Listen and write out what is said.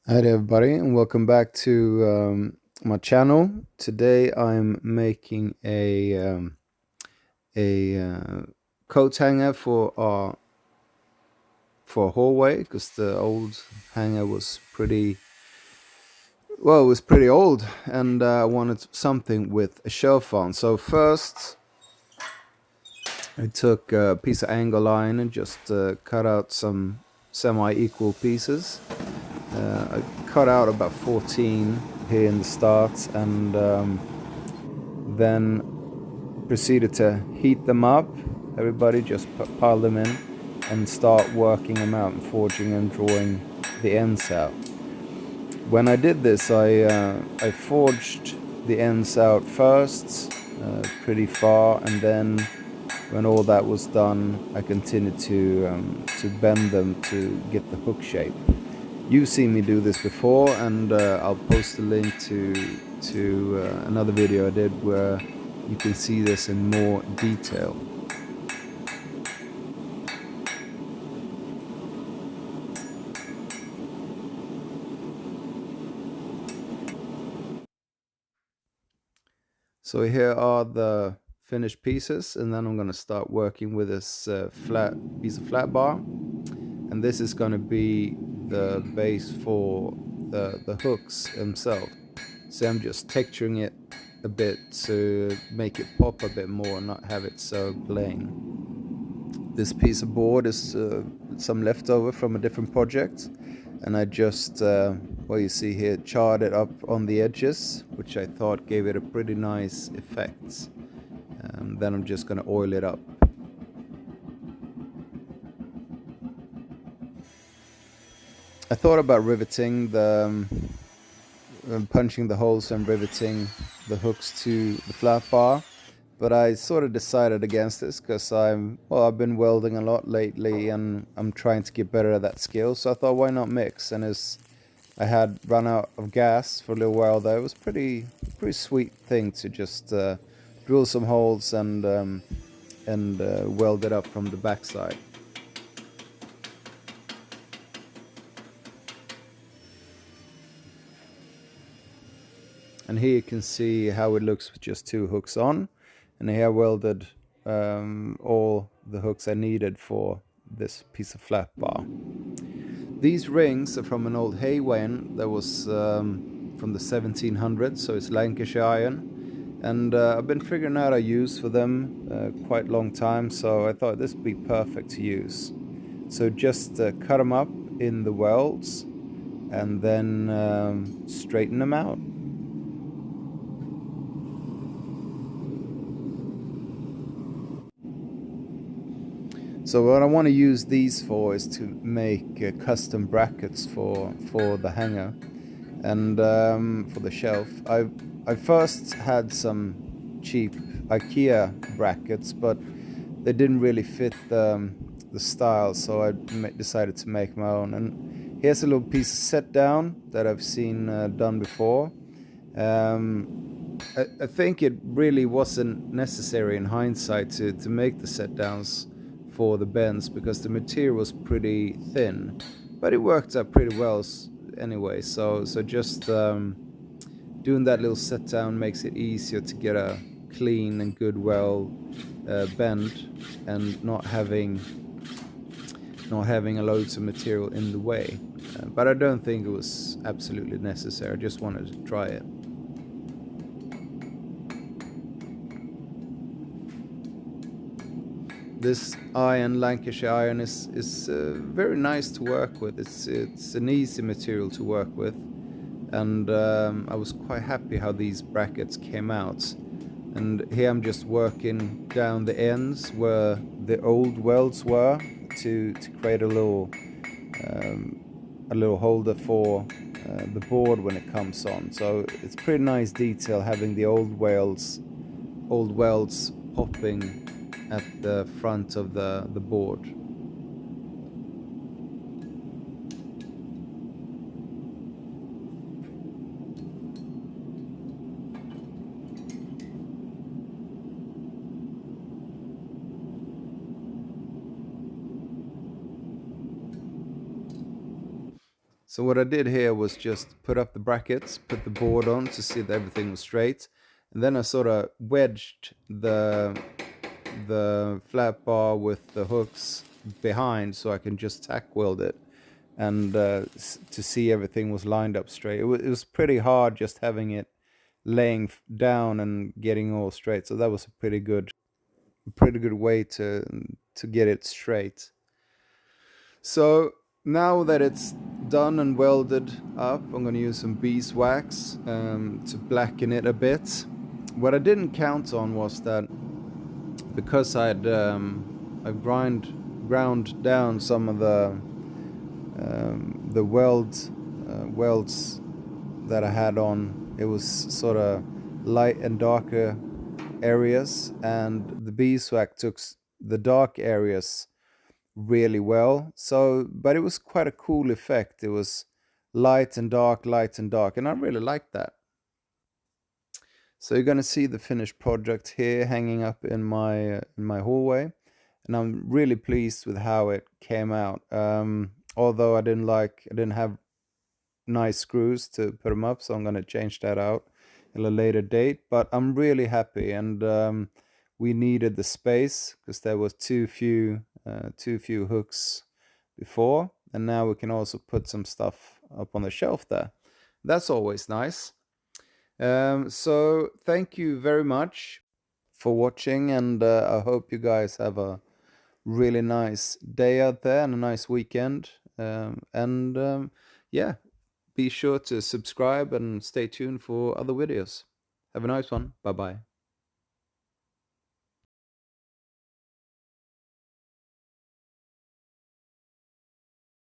Hi there, everybody, and welcome back to my channel. Today I'm making a coat hanger for a hallway because the old hanger was pretty it was pretty old, and I wanted something with a shelf on. So first, I took a piece of angle line and just cut out some semi-equal pieces. I cut out about 14 here in the start, and then proceeded to heat them up. Everybody just pile them in and start working them out and forging and drawing the ends out. When I did this, I forged the ends out first, pretty far, and then when all that was done, I continued to bend them to get the hook shape. You've seen me do this before, and I'll post a link to another video I did where you can see this in more detail. So here are the finished pieces, and then I'm going to start working with this flat piece of flat bar, and this is going to be the base for the hooks themselves. So I'm just texturing it a bit to make it pop a bit more and not have it so plain. This piece of board is some leftover from a different project, and I just, well, you see here, charred it up on the edges, which I thought gave it a pretty nice effect. Then I'm just going to oil it up. I thought about riveting punching the holes and riveting the hooks to the flat bar, but I sort of decided against this because I've been welding a lot lately and I'm trying to get better at that skill. So I thought, why not mix? And as I had run out of gas for a little while there, it was pretty sweet thing to just drill some holes and weld it up from the backside. And here you can see how it looks with just two hooks on. And here I welded all the hooks I needed for this piece of flat bar. These rings are from an old hay wain that was from the 1700s, so it's Lancashire iron. And I've been figuring out a use for them quite a long time, so I thought this would be perfect to use. So just cut them up in the welds and then straighten them out. So what I want to use these for is to make custom brackets for the hanger and for the shelf. I first had some cheap IKEA brackets, but they didn't really fit the style, so I decided to make my own. And here's a little piece of set down that I've seen done before. I think it really wasn't necessary in hindsight to make the set downs for the bends because the material was pretty thin, but it worked out pretty well anyway. So just doing that little set down makes it easier to get a clean and good bend and not having a loads of material in the way. But I don't think it was absolutely necessary. I just wanted to try it. This iron, Lancashire iron, is very nice to work with. It's an easy material to work with, and I was quite happy how these brackets came out. And here I'm just working down the ends where the old welds were to create a little holder for the board when it comes on. So it's pretty nice detail having the old welds popping at the front of the board. So what I did here was just put up the brackets, put the board on to see that everything was straight, and then I sort of wedged the flat bar with the hooks behind so I can just tack weld it, and to see everything was lined up straight. It was pretty hard just having it laying down and getting all straight. So that was a pretty good way to get it straight. So now that it's done and welded up, I'm going to use some beeswax to blacken it a bit. What I didn't count on was that because I ground down some of the welds that I had on. It was sort of light and darker areas, and the beeswax took the dark areas really well. So, but it was quite a cool effect. It was light and dark, and I really liked that. So you're going to see the finished project here hanging up in my hallway, and I'm really pleased with how it came out. Although I didn't have nice screws to put them up, so I'm going to change that out at a later date. But I'm really happy, and we needed the space because there was too few hooks before, and now we can also put some stuff up on the shelf there. That's always nice. So thank you very much for watching, and I hope you guys have a really nice day out there and a nice weekend. Yeah, be sure to subscribe and stay tuned for other videos. Have a nice one. Bye bye.